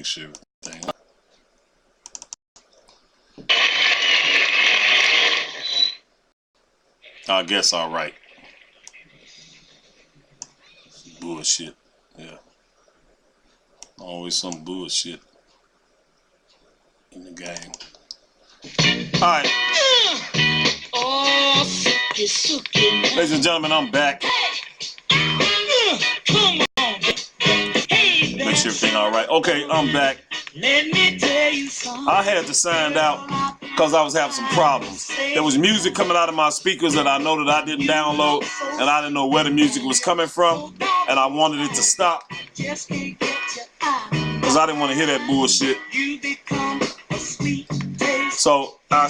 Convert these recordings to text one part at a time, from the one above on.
make sure everything. I guess all right. Bullshit. Yeah. Always some bullshit in the game. All right. Ladies and gentlemen, I'm back. Make sure everything all right. Okay, I'm back. Let me tell you something. I had to sign out because I was having some problems. There was music coming out of my speakers that I know that I didn't download, and I didn't know where the music was coming from, and I wanted it to stop because I didn't want to hear that bullshit. So I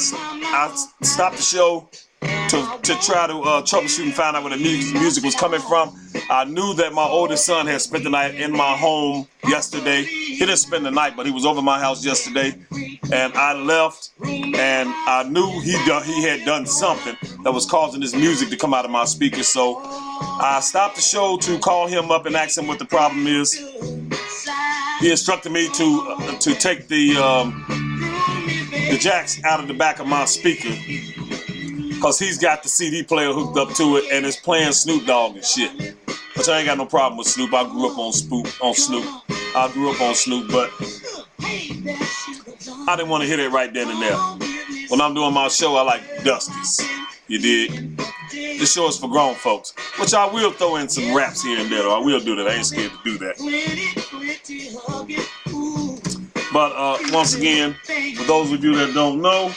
stopped the show to try to troubleshoot and find out where the music was coming from. I knew that my oldest son had spent the night in my home yesterday. He didn't spend the night, but he was over my house yesterday. And I left, and I knew he had done something that was causing this music to come out of my speakers. So I stopped the show to call him up and ask him what the problem is. He instructed me to take the jacks out of the back of my speaker, because he's got the CD player hooked up to it and it's playing Snoop Dogg and shit. Which I ain't got no problem with Snoop. I grew up on Snoop. I grew up on Snoop, but I didn't want to hear that right then and there. When I'm doing my show, I like Dusties. You dig? This show is for grown folks. Which I will throw in some raps here and there, though. I will do that. I ain't scared to do that. But once again, for those of you that don't know,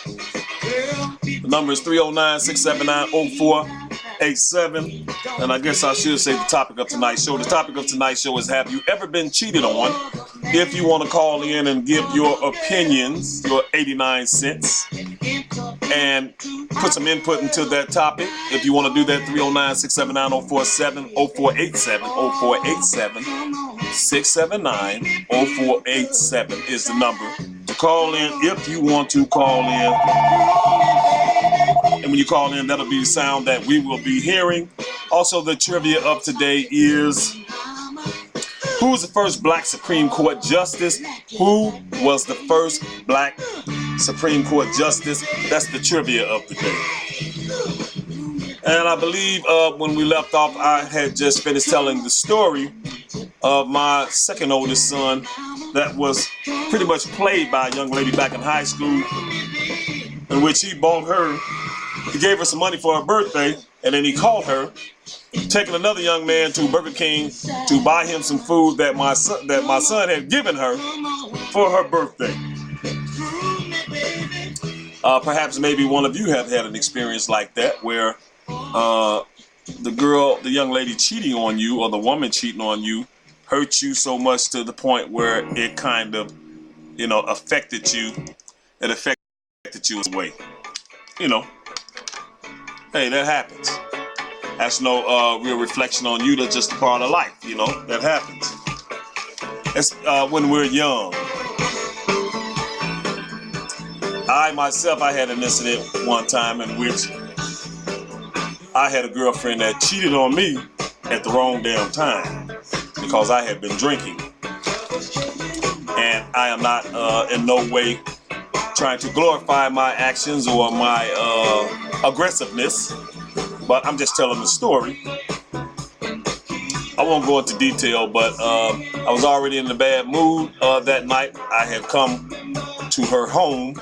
the number is 309-679-0487. And I guess I should say the topic of tonight's show. The topic of tonight's show is, have you ever been cheated on? If you want to call in and give your opinions, your 89 cents, and put some input into that topic, if you want to do that, 309-679-0487, 0487, 679-0487 is the number to call in if you want to call in. And when you call in, that'll be the sound that we will be hearing. Also, the trivia of today is, who was the first black Supreme Court justice? Who was the first black Supreme Court justice? That's the trivia of the day. And I believe when we left off, I had just finished telling the story of my second oldest son that was pretty much played by a young lady back in high school, in which he gave her some money for her birthday, and then he called her, taking another young man to Burger King to buy him some food that my son had given her for her birthday. Perhaps maybe one of you have had an experience like that, where the young lady cheating on you, or the woman cheating on you, hurt you so much to the point where it kind of, affected you. It affected you in a way. Hey, that happens. That's no real reflection on you. That's just a part of life, that happens. It's when we're young. I had an incident one time in which I had a girlfriend that cheated on me at the wrong damn time because I had been drinking. And I am not in no way trying to glorify my actions or my aggressiveness, but I'm just telling the story. I won't go into detail, but I was already in a bad mood that night. I had come to her home,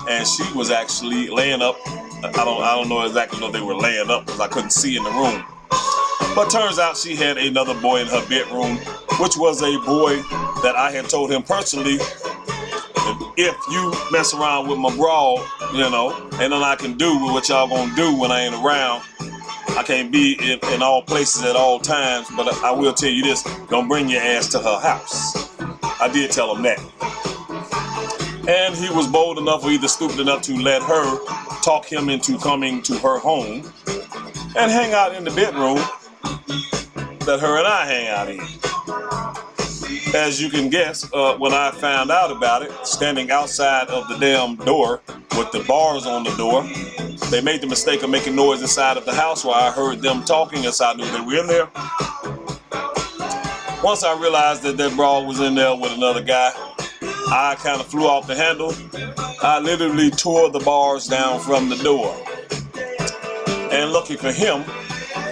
and she was actually laying up. I don't know exactly what they were laying up because I couldn't see in the room. But turns out she had another boy in her bedroom, which was a boy that I had told him personally, if you mess around with my bra, ain't nothing I can do with what y'all gonna do when I ain't around. I can't be in all places at all times, but I will tell you this, don't bring your ass to her house. I did tell him that. And he was bold enough, or either stupid enough, to let her talk him into coming to her home and hang out in the bedroom that her and I hang out in. As you can guess, when I found out about it, standing outside of the damn door with the bars on the door, they made the mistake of making noise inside of the house where I heard them talking, and so I knew they were in there. Once I realized that bra was in there with another guy, I kind of flew off the handle. I literally tore the bars down from the door. And lucky for him,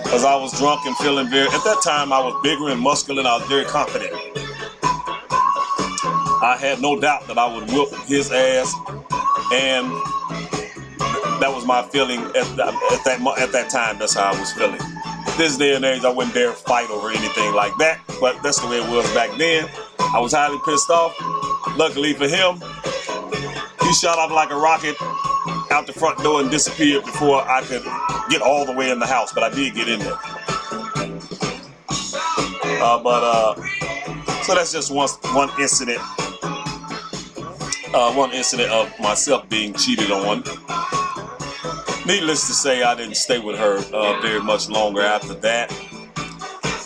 because I was drunk and feeling at that time I was bigger and muscular and I was very confident. I had no doubt that I would whoop his ass, and that was my feeling at that time. That's how I was feeling. This day and age, I wouldn't dare fight over anything like that, but that's the way it was back then. I was highly pissed off. Luckily for him, he shot off like a rocket out the front door and disappeared before I could get all the way in the house, but I did get in there. So that's just one incident. One incident of myself being cheated on. Needless to say, I didn't stay with her very much longer after that.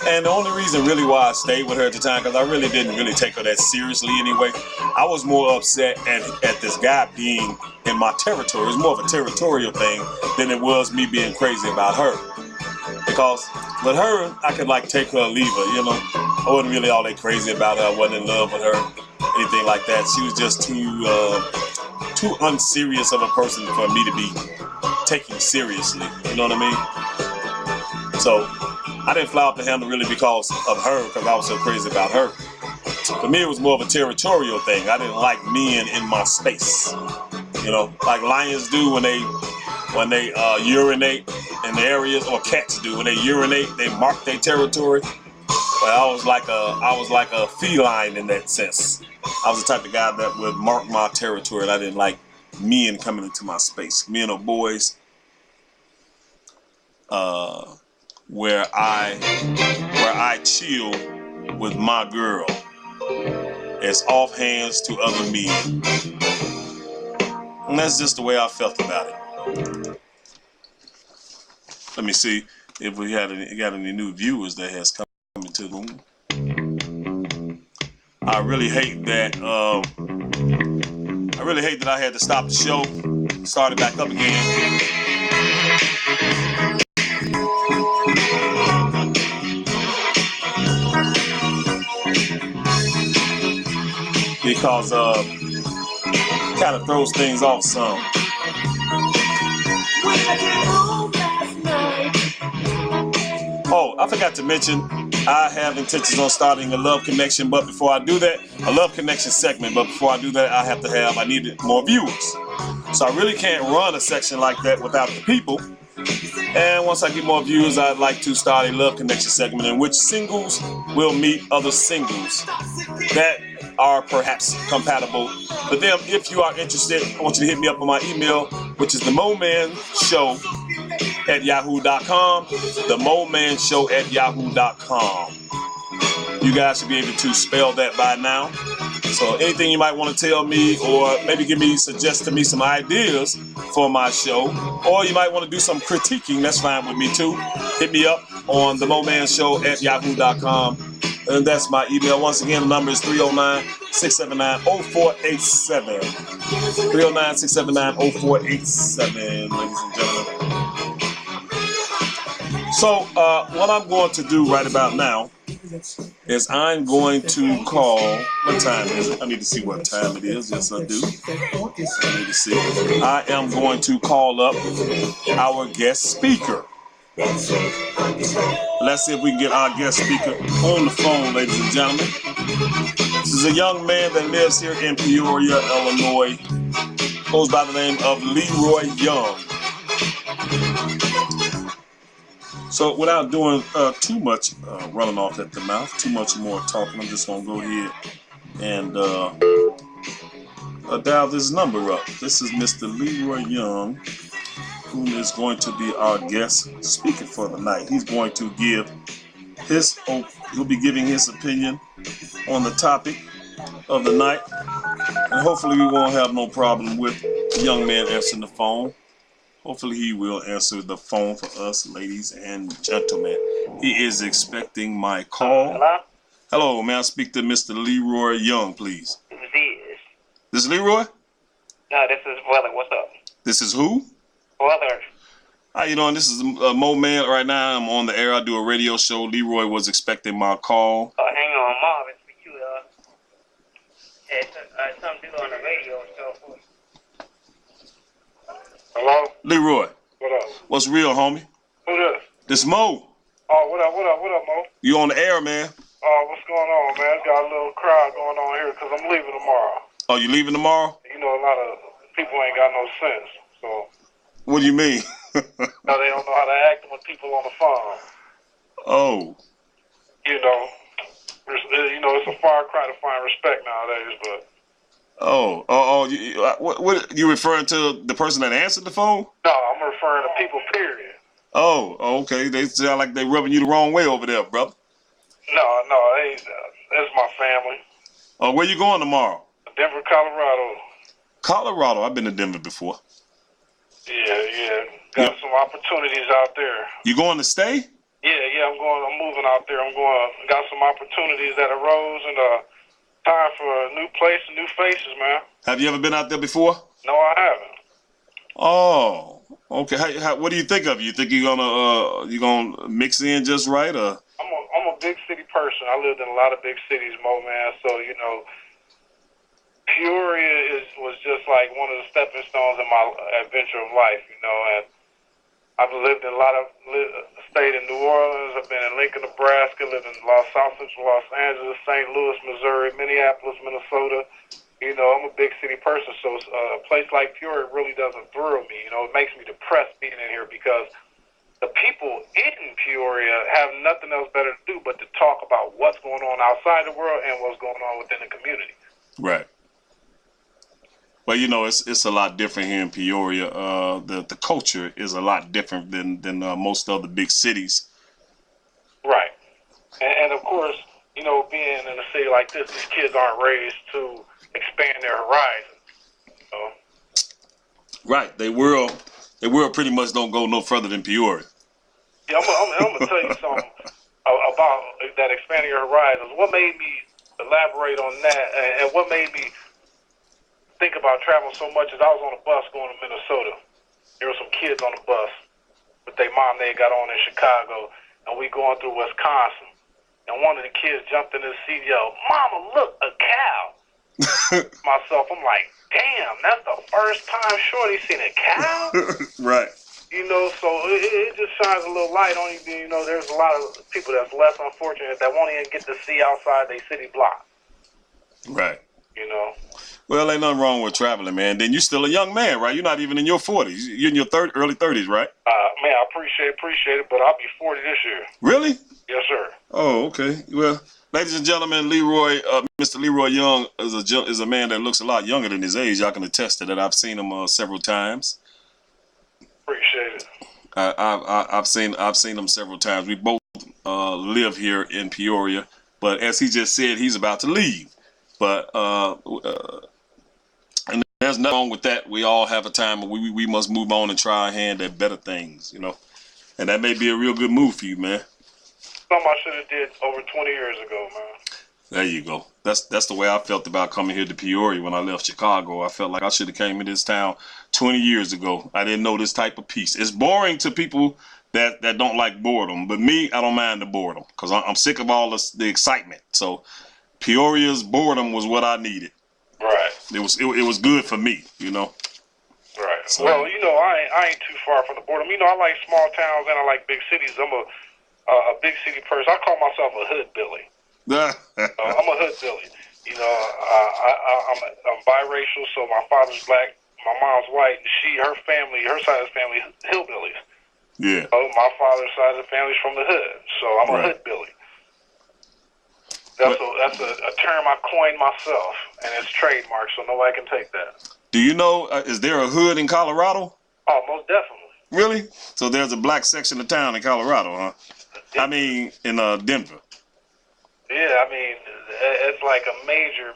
And the only reason really why I stayed with her at the time, because I really didn't really take her that seriously anyway. I was more upset at this guy being in my territory. It was more of a territorial thing than it was me being crazy about her. Because with her, I could like take her or leave her, you know. I wasn't really all that crazy about her. I wasn't in love with her, anything like that. She was just too unserious of a person for me to be taking seriously. You know what I mean? So I didn't fly off the handle really because of her, because I was so crazy about her. For me, it was more of a territorial thing. I didn't like men in my space. You know, like lions do when they urinate in the areas, or cats do when they urinate. They mark their territory. But I was like a feline in that sense. I was the type of guy that would mark my territory, and I didn't like men coming into my space. Men or boys. Where I chill with my girl as off hands to other men. And that's just the way I felt about it. Let me see if we got any new viewers that has come into the room. I really hate that I had to stop the show, start it back up again. Because kind of throws things off some. Oh, I forgot to mention, I have intentions on starting a Love Connection, but before I do that, a Love Connection segment, but before I do that, I needed more viewers. So I really can't run a section like that without the people. And once I get more viewers, I'd like to start a Love Connection segment in which singles will meet other singles that are perhaps compatible with them. If you are interested, I want you to hit me up on my email, which is themomanshow@yahoo.com. themomanshow@yahoo.com. You guys should be able to spell that by now. So anything you might want to tell me, or maybe suggest to me some ideas for my show, or you might want to do some critiquing, that's fine with me too. Hit me up on themomanshow@yahoo.com. And that's my email. Once again, the number is 309-679-0487. 309-679-0487, ladies and gentlemen. So what I'm going to do right about now is I'm going to call, what time is it? I need to see what time it is. Yes, I do. I need to see. I am going to call up our guest speaker. Let's see if we can get our guest speaker on the phone, ladies and gentlemen. This is a young man that lives here in Peoria, Illinois. Goes by the name of Leroy Young. So without doing too much running off at the mouth, too much more talking, I'm just going to go ahead and dial this number up. This is Mr. Leroy Young, who is going to be our guest speaker for the night. He's going to give he'll be giving his opinion on the topic of the night. And hopefully we won't have no problem with the young man answering the phone. Hopefully he will answer the phone for us, ladies and gentlemen. He is expecting my call. Hello? Hello, may I speak to Mr. Leroy Young, please? This is. This is Leroy? No, this is Weather. What's up? This is who? Weather. How you doing? This is Mo Man. Right now I'm on the air. I do a radio show. Leroy was expecting my call. Oh, hang on, Marvin. For you, Yeah, it's something to do on the radio and so forth. Hello? Leroy, What up? what's real, homie? Who this? This Mo. Oh, what up, Mo? You on the air, man? Oh, what's going on, man? Got a little crowd going on here because I'm leaving tomorrow. Oh, you leaving tomorrow? You know, a lot of people ain't got no sense, so What do you mean? now they don't know how to act with people on the phone. Oh. You know, it's a far cry to find respect nowadays, but Oh. What you referring to the person that answered the phone? no, I'm referring to people, period. Oh, okay. They sound like they rubbing you the wrong way over there, brother. No, it's my family. Oh, where you going tomorrow? Denver, Colorado. Colorado. I've been to Denver before. Yeah. Got some opportunities out there. You going to stay? Yeah, I'm moving out there. Got some opportunities that arose and time for a new place and new faces, man. Have you ever been out there before? No, I haven't. Oh, okay. What do you think of it? You think you're gonna mix in just right, or? I'm a big city person. I lived in a lot of big cities, Mo, man. So Peoria was just like one of the stepping stones in my adventure of life, and I've lived in stayed in New Orleans. I've been in Lincoln, Nebraska. Lived in South Central Los Angeles, St. Louis, Missouri, Minneapolis, Minnesota. I'm a big city person, so a place like Peoria really doesn't thrill me. It makes me depressed being in here because the people in Peoria have nothing else better to do but to talk about what's going on outside the world and what's going on within the community. Right. Well, it's a lot different here in Peoria. The culture is a lot different than most other big cities. Right. And of course, being in a city like this, these kids aren't raised to expand their horizons. Right. They will pretty much don't go no further than Peoria. Yeah, I'm gonna tell you something about that expanding your horizons. What made me elaborate on that, and what made me think about traveling so much is I was on a bus going to Minnesota. There were some kids on the bus with their mom. They got on in Chicago, and we going through Wisconsin. And one of the kids jumped in his seat, yelled, "Mama, look, a cow!" Myself, I'm like, damn, that's the first time Shorty seen a cow? Right. So it just shines a little light on you. There's a lot of people that's less unfortunate that won't even get to see outside their city block. Right. Well, ain't nothing wrong with traveling, man. Then you're still a young man, right? You're not even in your 40s. You're in your early 30s, right? Man, I appreciate it, but I'll be 40 this year. Really? Yes, sir. Oh, okay. Well, ladies and gentlemen, Mr. Leroy Young is a man that looks a lot younger than his age. Y'all can attest to that. I've seen him several times. Appreciate it. I've seen him several times. We both live here in Peoria, but as he just said, he's about to leave. But and there's nothing wrong with that. We all have a time, but we must move on and try our hand at better things, And that may be a real good move for you, man. Something I should have did over 20 years ago, man. There you go. That's the way I felt about coming here to Peoria when I left Chicago. I felt like I should have came to this town 20 years ago. I didn't know this type of peace. It's boring to people that don't like boredom, but me, I don't mind the boredom because I'm sick of all the excitement. So Peoria's boredom was what I needed. Right. It was good for me, Right. So, well, I ain't too far from the boredom. I like small towns and I like big cities. I'm a big city person. I call myself a hood Billy. I'm a hood Billy. I'm biracial, so my father's black, my mom's white. Her side of the family, hillbillies. Yeah. My father's side of the family's from the hood, so I'm a hood Billy. That's a term I coined myself, and it's trademarked, so nobody can take that. Do you know, is there a hood in Colorado? Oh, most definitely. Really? So there's a black section of town in Colorado, huh? I mean, in Denver. Yeah, it's like a major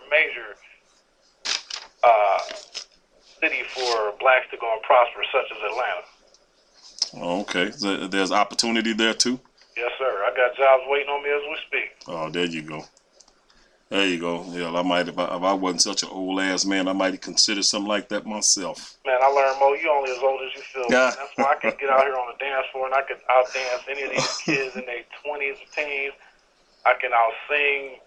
city for blacks to go and prosper, such as Atlanta. Oh, okay. So there's opportunity there too? Yes, sir. I got jobs waiting on me as we speak. Oh, there you go. There you go. Yeah, I might, if I wasn't such an old ass man, I might consider something like that myself. Man, I learned, Mo, you only as old as you feel. Yeah. That's why I can get out here on the dance floor and I can outdance any of these kids in their 20s and teens. I can out-sing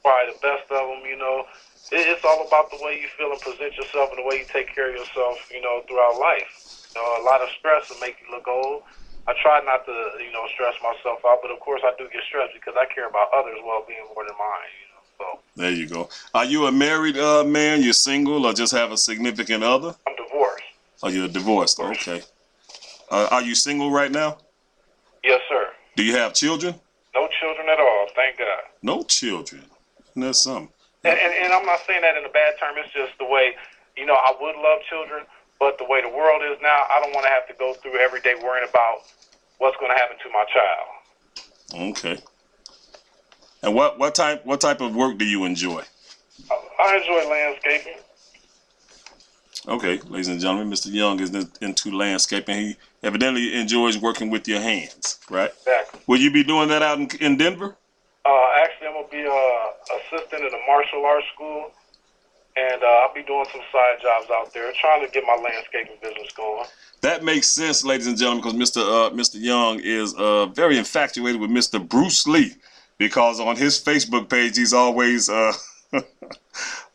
probably the best of them. You know, it's all about the way you feel and present yourself and the way you take care of yourself. You know, throughout life. You know, a lot of stress will make you look old. I try not to, you know, stress myself out, but of course I do get stressed because I care about others' well-being more than mine. You know, so There you go. Are you a married man? You're single, or just have a significant other? I'm divorced. Or you're divorced? Okay. Are you single right now? Yes, sir. Do you have children? No children at all, thank God. No children. That's something. And I'm not saying that in a bad term. It's just the way, you know, I would love children, but the way the world is now, I don't want to have to go through every day worrying about what's going to happen to my child. Okay. And what type of work do you enjoy? I enjoy landscaping. Okay, ladies and gentlemen, Mr. Young is into landscaping. He evidently enjoys working with your hands, right? Exactly. Will you be doing that out in Denver? Actually, I'm going to be an assistant in a martial arts school, and I'll be doing some side jobs out there, trying to get my landscaping business going. That makes sense, ladies and gentlemen, because Mr. Young is very infatuated with Mr. Bruce Lee, because on his Facebook page he's always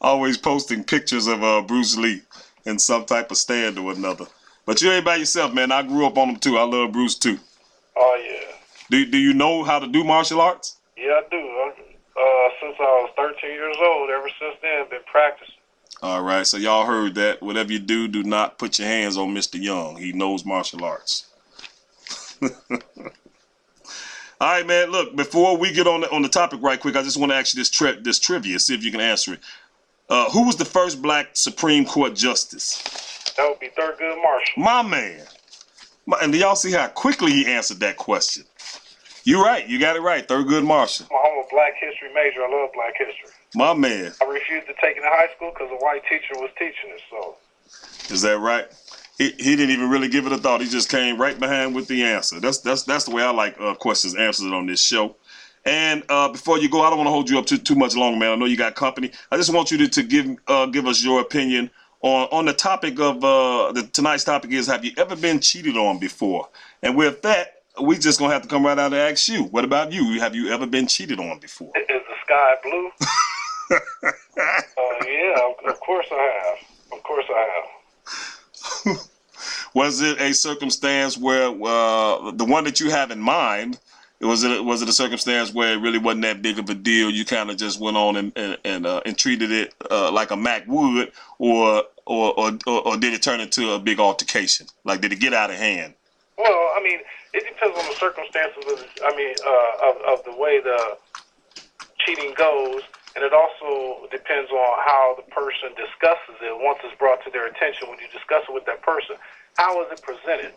always posting pictures of Bruce Lee in some type of stand or another. But you ain't by yourself, man. I grew up on him too. I love Bruce too. Oh yeah. Do you know how to do martial arts? Yeah, I do. Since I was 13 years old, ever since then, I've been practicing. All right, so y'all heard that. Whatever you do, do not put your hands on Mr. Young. He knows martial arts. All right, man. Look, before we get on the topic right quick, I just want to ask you this trivia, see if you can answer it. Who was the first black Supreme Court justice? That would be Thurgood Marshall. My man. And do y'all see how quickly he answered that question? You're right. You got it right. Thurgood Marshall. I'm a black history major. I love black history. My man. I refused to take it in high school because a white teacher was teaching it. So. Is that right? He didn't even really give it a thought. He just came right behind with the answer. That's the way I like questions answered on this show. And before you go, I don't want to hold you up too much longer, man. I know you got company. I just want you to give us your opinion on the topic of tonight's topic is, have you ever been cheated on before? And with that, we just gonna have to come right out and ask you. What about you? Have you ever been cheated on before? Is the sky blue? Yeah, of course I have. Of course I have. Was it a circumstance where the one that you have in mind? Was it a circumstance where it really wasn't that big of a deal? You kind of just went on and treated it like a Mac would, or did it turn into a big altercation? Like, did it get out of hand? Well, I mean, it depends on the circumstances of the way the cheating goes, and it also depends on how the person discusses it once it's brought to their attention. When you discuss it with that person, how is it presented?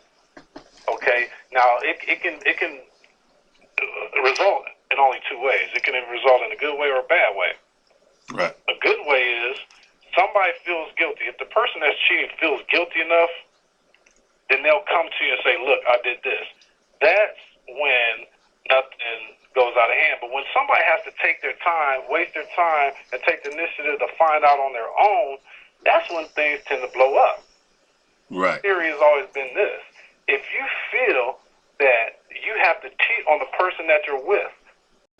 Okay, now it can result in only two ways. It can result in a good way or a bad way. Right. A good way is somebody feels guilty. If the person that's cheating feels guilty enough, then they'll come to you and say, look, I did this. That's when nothing goes out of hand. But when somebody has to take their time, waste their time, and take the initiative to find out on their own, that's when things tend to blow up. Right. The theory has always been this. If you feel that you have to cheat on the person that you're with,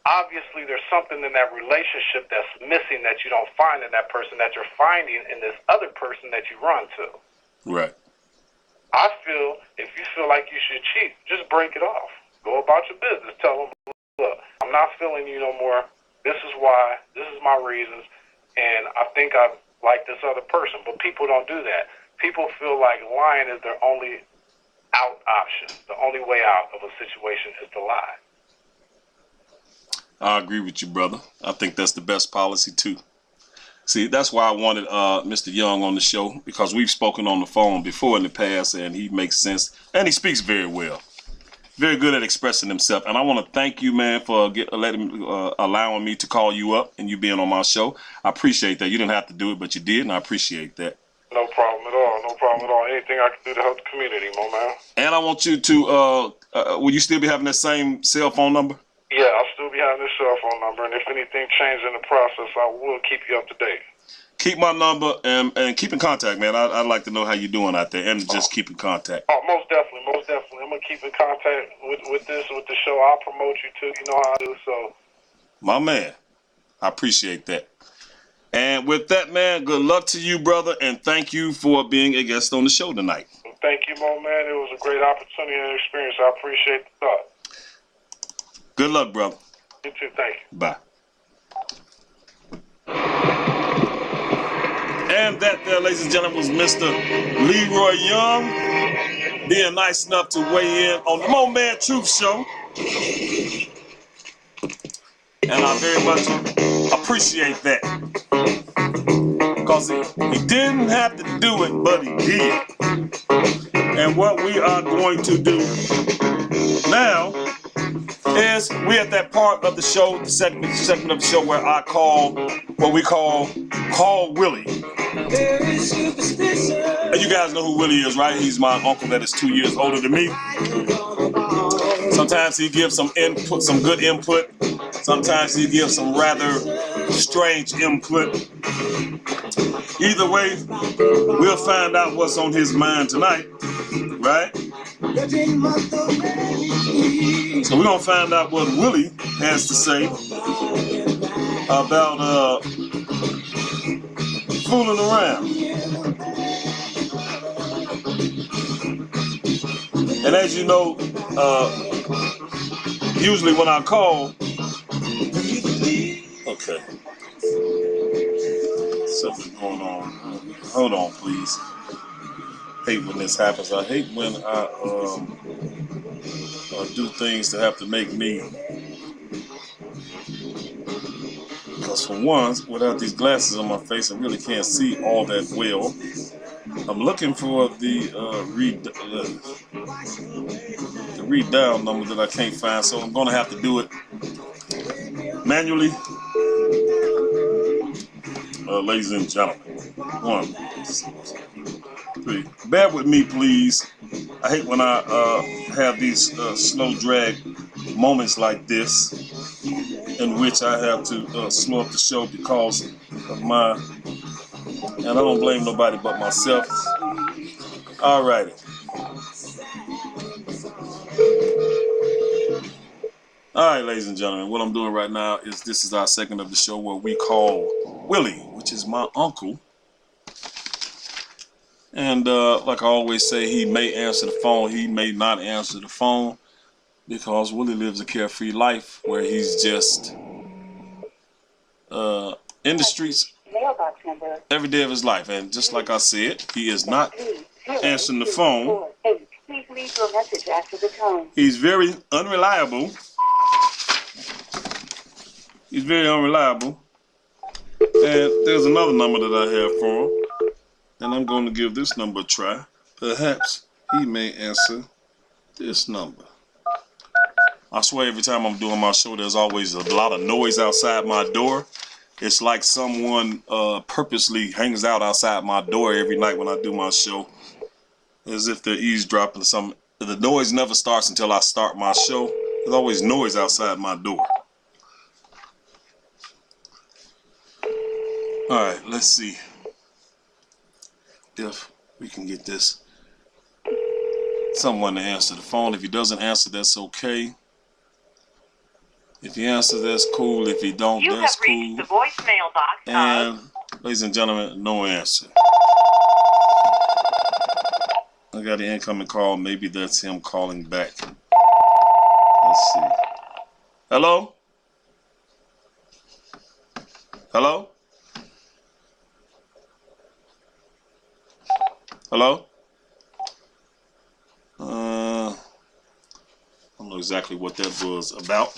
obviously there's something in that relationship that's missing that you don't find in that person that you're finding in this other person that you run to. Right. I feel if you feel like you should cheat, just break it off. Go about your business. Tell them, look, I'm not feeling you no more. This is why. This is my reasons. And I think I like this other person. But people don't do that. People feel like lying is their only out option. The only way out of a situation is to lie. I agree with you, brother. I think that's the best policy too. See, that's why I wanted Mr. Young on the show, because we've spoken on the phone before in the past, and he makes sense, and he speaks very well. Very good at expressing himself. And I want to thank you, man, for allowing me to call you up and you being on my show. I appreciate that. You didn't have to do it, but you did, and I appreciate that. No problem at all. No problem at all. Anything I can do to help the community, my man. And I want you to, will you still be having that same cell phone number? Yeah, I'll still be having this cell phone number, and if anything changes in the process, I will keep you up to date. Keep my number and keep in contact, man. I'd like to know how you're doing out there, and just keep in contact. Oh, most definitely, most definitely. I'm gonna keep in contact with the show. I'll promote you too. You know how I do. So, my man. I appreciate that. And with that, man, good luck to you, brother, and thank you for being a guest on the show tonight. Thank you, Mo, man. It was a great opportunity and experience. I appreciate the thought. Good luck, brother. You too. Thank you. Bye. And that there, ladies and gentlemen, was Mr. Leroy Young being nice enough to weigh in on the Mo Man Truth Show. And I very much appreciate that. Because he didn't have to do it, but he did. And what we are going to do now is we at that part of the show, the segment of the show where I call, what we call Willie. And you guys know who Willie is, right? He's my uncle that is 2 years older than me. Sometimes he gives some input, some good input. Sometimes he gives some rather strange input. Either way, we'll find out what's on his mind tonight, right? So we're gonna find out what Willie has to say about fooling around. And as you know, usually when I call, okay, something going on. Hold on, please. Hate when this happens. I hate when I do things that have to make me. Because for once, without these glasses on my face, I really can't see all that well. I'm looking for the read down number that I can't find, so I'm gonna have to do it manually. Ladies and gentlemen, 1, 3. Bear with me, please. I hate when I have these slow drag moments like this, in which I have to slow up the show because of my, and I don't blame nobody but myself. All righty. All right, ladies and gentlemen, what I'm doing right now is this is our segment of the show where we call Willie, which is my uncle. And like I always say, he may answer the phone, he may not answer the phone, because Willie lives a carefree life where he's just in the streets every day of his life. And just like I said, he is not answering the phone. Please leave your message after the tone. He's very unreliable. He's very unreliable. And there's another number that I have for him. And I'm going to give this number a try. Perhaps he may answer this number. I swear every time I'm doing my show, there's always a lot of noise outside my door. It's like someone purposely hangs out outside my door every night when I do my show, as if they're eavesdropping something. The noise never starts until I start my show. There's always noise outside my door. All right, let's see if we can get this someone to answer the phone. If he doesn't answer, that's okay. If he answers, that's cool. If he don't, that's cool. You have reached the voicemail box and ladies and gentlemen, no answer. I got an incoming call. Maybe that's him calling back. Let's see. Hello? Hello? Hello? I don't know exactly what that was about.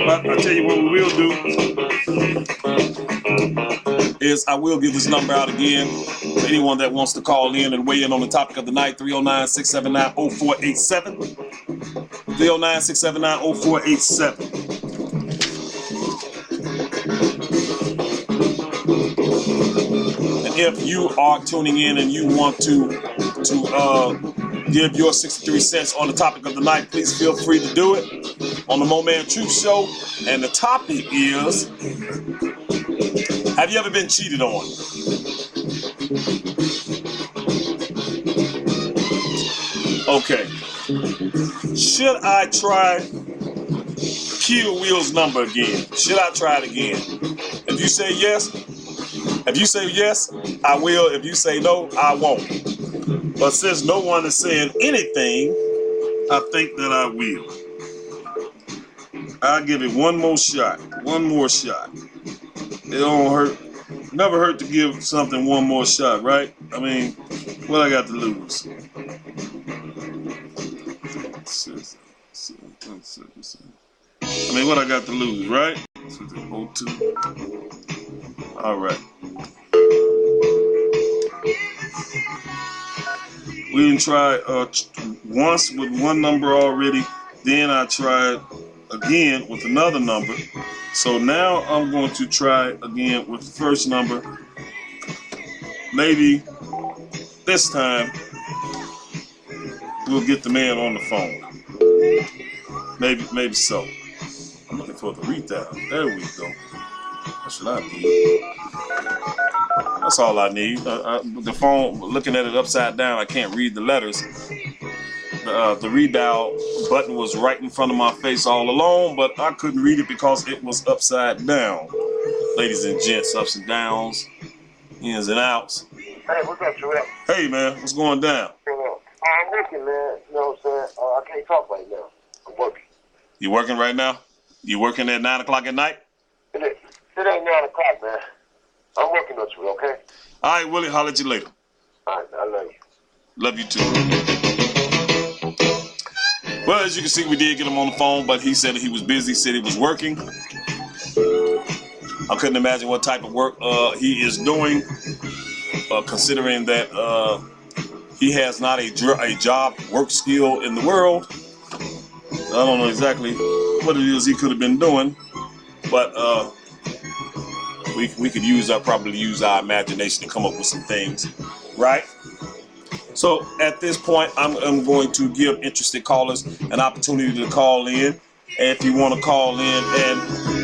But I tell you what we will do is I will give this number out again for anyone that wants to call in and weigh in on the topic of the night. 309-679-0487. 309-679-0487. And if you are tuning in and you want to give your 63 cents on the topic of the night, please feel free to do it on the Mo Man Truth Show. And the topic is, have you ever been cheated on? Okay, Should I try Keto Wheel's number again? Should I try it again? If you say yes, I will. If you say no, I won't. But since no one is saying anything, I think that I will. I'll give it one more shot. One more shot. It don't hurt. Never hurt to give something one more shot, right? I mean, what I got to lose? I mean, what I got to lose, right? 02. All right. We didn't try once with one number already. Then I tried again with another number. So now I'm going to try again with the first number. Maybe this time we'll get the man on the phone. Maybe so. I'm looking for the redial. There we go. What should I need? That's all I need. The phone, looking at it upside down, I can't read the letters. The redial button was right in front of my face all along, but I couldn't read it because it was upside down. Ladies and gents, ups and downs, ins and outs. Hey, what's up, Joel? Hey, man, what's going down? I'm working, man. You know what I'm saying? I can't talk right now. I'm working. You working right now? You working at 9 o'clock at night? It ain't 9 o'clock, man. I'm working on you, okay? All right, Willie, holler at you later. All right, I love you. Love you too. Well, as you can see, we did get him on the phone, but he said he was busy, said he was working. I couldn't imagine what type of work he is doing, considering that he has not a job work skill in the world. I don't know exactly what it is he could have been doing, but we could probably use our imagination to come up with some things, right? So at this point, I'm going to give interested callers an opportunity to call in. And if you want to call in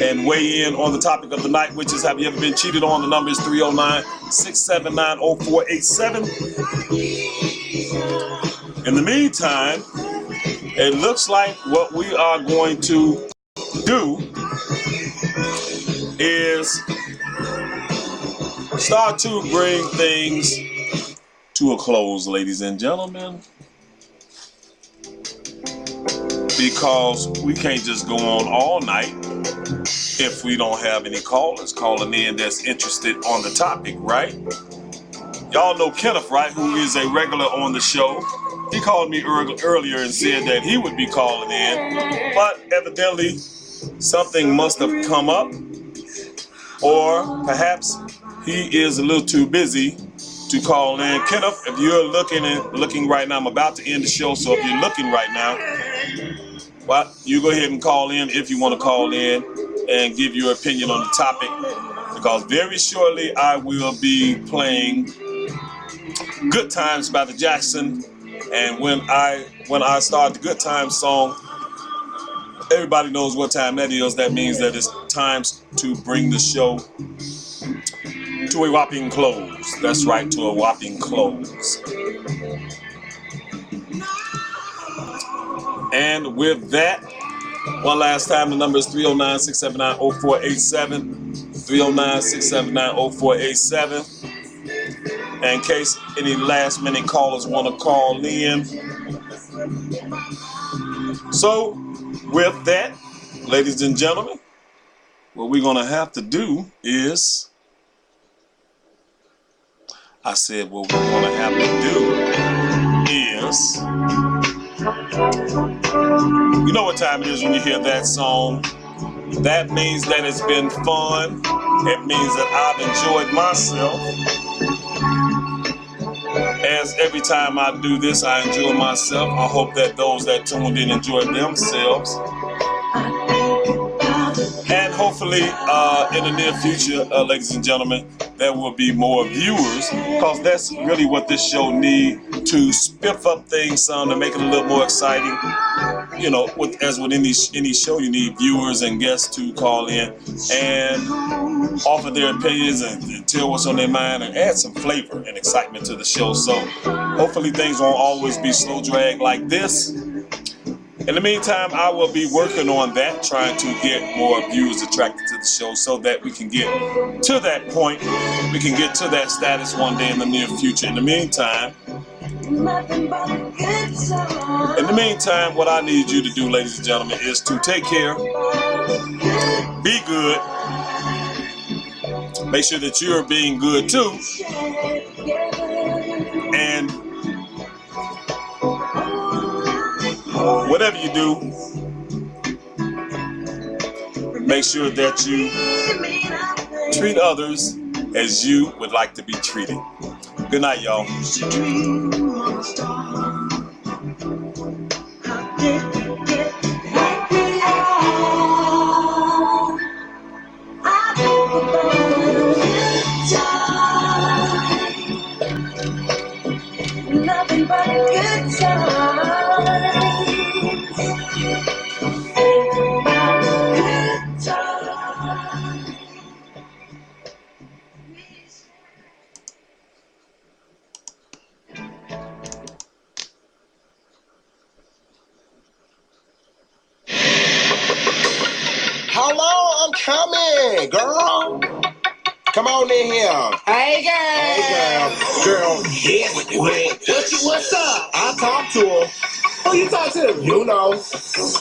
and weigh in on the topic of the night, which is, have you ever been cheated on? The number is 309-679-0487. In the meantime, it looks like what we are going to do is start to bring things to a close, ladies and gentlemen, because we can't just go on all night if we don't have any callers calling in that's interested on the topic, right? Y'all know Kenneth, right, who is a regular on the show. He called me earlier and said that he would be calling in, but evidently something must have come up, or perhaps he is a little too busy to call in. Kenneth, if you're looking right now, I'm about to end the show, so if you're looking right now, well, you go ahead and call in if you want to call in and give your opinion on the topic, because very shortly I will be playing Good Times by the Jackson, and when I start the Good Times song, everybody knows what time that is. That means that it's time to bring the show to a whopping close. That's right, to a whopping close. And with that, one last time, the number is 309-679-0487. 309-679-0487. In case any last minute callers want to call in. So, with that, ladies and gentlemen, what we're going to have to do is, I said what we're going to have to do is, you know what time it is when you hear that song. That means that it's been fun. It means that I've enjoyed myself. As every time I do this, I enjoy myself. I hope that those that tuned in enjoy themselves. And hopefully, in the near future, ladies and gentlemen, there will be more viewers, because that's really what this show needs, to spiff up things some, to make it a little more exciting. You know, as with any show, you need viewers and guests to call in and offer their opinions and tell what's on their mind and add some flavor and excitement to the show. So hopefully things won't always be slow drag like this. In the meantime, I will be working on that, trying to get more viewers attracted to the show so that we can get to that point. We can get to that status one day in the near future. In the meantime, what I need you to do, ladies and gentlemen, is to take care, be good, make sure that you're being good too, and whatever you do, make sure that you treat others as you would like to be treated. Good night, y'all. Nothing but a good time. Hello, I'm coming, girl. Come on in here. Hey, girl. Hey, girl. Yes, What's up? I talked to her. Who you talk to? You know.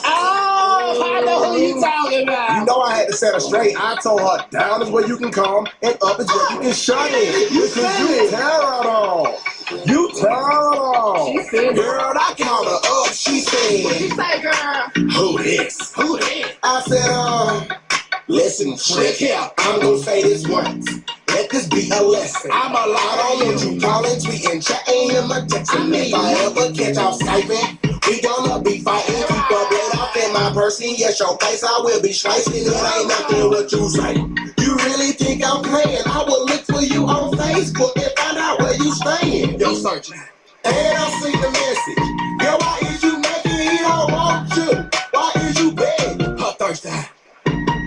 Oh, I know who you talking about. You know I had to set her straight. I told her down is where you can come and up is where you can shut it. You Because said you it. terrible. You terrible. She said it. Girl, I called her up. She What you said, say, girl? who this? Who that? I said, listen, trick here. I'm gonna say this once. Let this be a lesson. I'm a lot. I don't want you calling, tweeting, chatting, and my texting. If I ever catch y'all Skyping, we gonna be fighting. Keep a blade off in my person. Yes, your face I will be slicing. It ain't nothing what you say. You really think I'm playing? I will look for you on Facebook and find out where you staying. Yo, searching. And I see the message. Girl, why is you making he don't want you? Why is you begging? Her Thursday.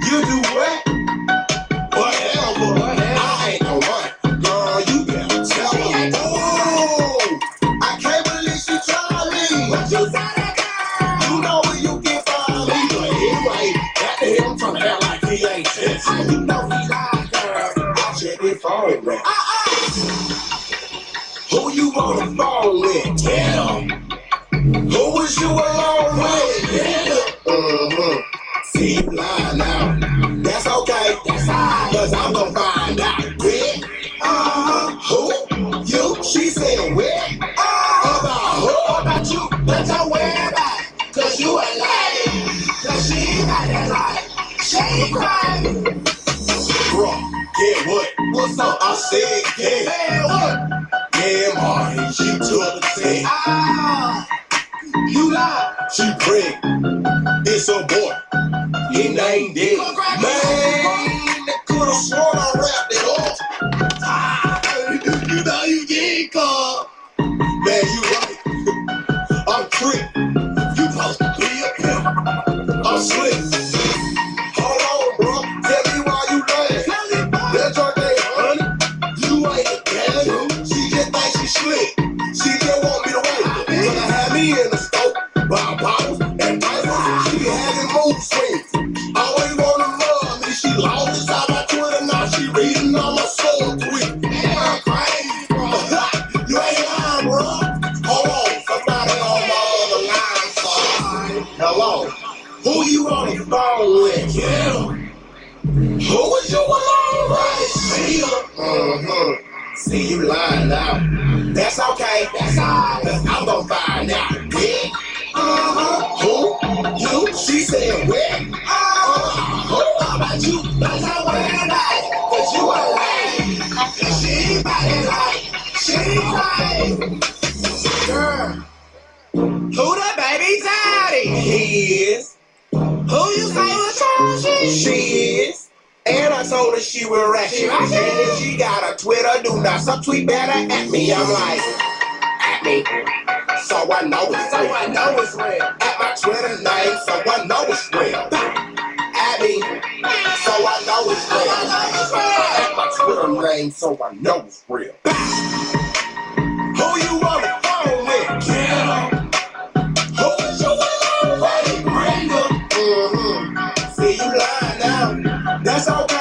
You do what? Whatever. I ain't no one. Girl, you better tell me. Oh, I can't believe she tried me. What you say, that girl? You know where you can find me. But anyway, after him trying to act like he ain't shit. How you know he lied, girl? I check his phone, man. Who you on the phone with? Tell him. Who was you alone with? Mm-hmm. See you lying now. That's okay. That's alright. Cause I'm gonna find out. With? Who? You? She said with? About who? About you, but don't worry about it. Cause you a lady. Cause she ain't got that life. She ain't crying. Bro, get what? What's up? I said get. Man, what? Yeah, Marty. She took the thing. You lie. She pregnant. It's a boy. He named it. Man, they could've sworn I wrapped it up. You know you did, cuz. Man, you right. I'm tricked. You supposed to be a pimp. I'm slick. Hold on, bro. Tell me why you lying. That joint ain't honey. You ain't a damn. She just think she slick. She just want me to wait. Till I have me in the store. Buy bottles and diapers. She be having mood swings. Always wanna love me. She lost inside my Twitter. Now she reading all my soul tweet. Man, crazy, bro. You ain't lying, bro. Hold on. Somebody on my other line. Hello. Who you on the phone with? Yeah. Who was you alone with? See you. See you lying now. That's okay. That's alright. Cause I'm gonna find out. Yeah. Who? You? She said where? Who? About you, but don't worry about it. Cause you a lady. Cause she ain't got that life. She ain't crying. Girl. Who the baby daddy? He is. Who you say was charging? She is. And I told her she was ratchet. And if she got a Twitter, do not subtweet better at me. I'm like, at me. So I know it's real. So I know it's real. At my Twitter name, so I know it's real. At me. So I know it's real. At my Twitter name, so I know it's real. Who you on the phone with? Yeah. Who is you alone with? That's okay.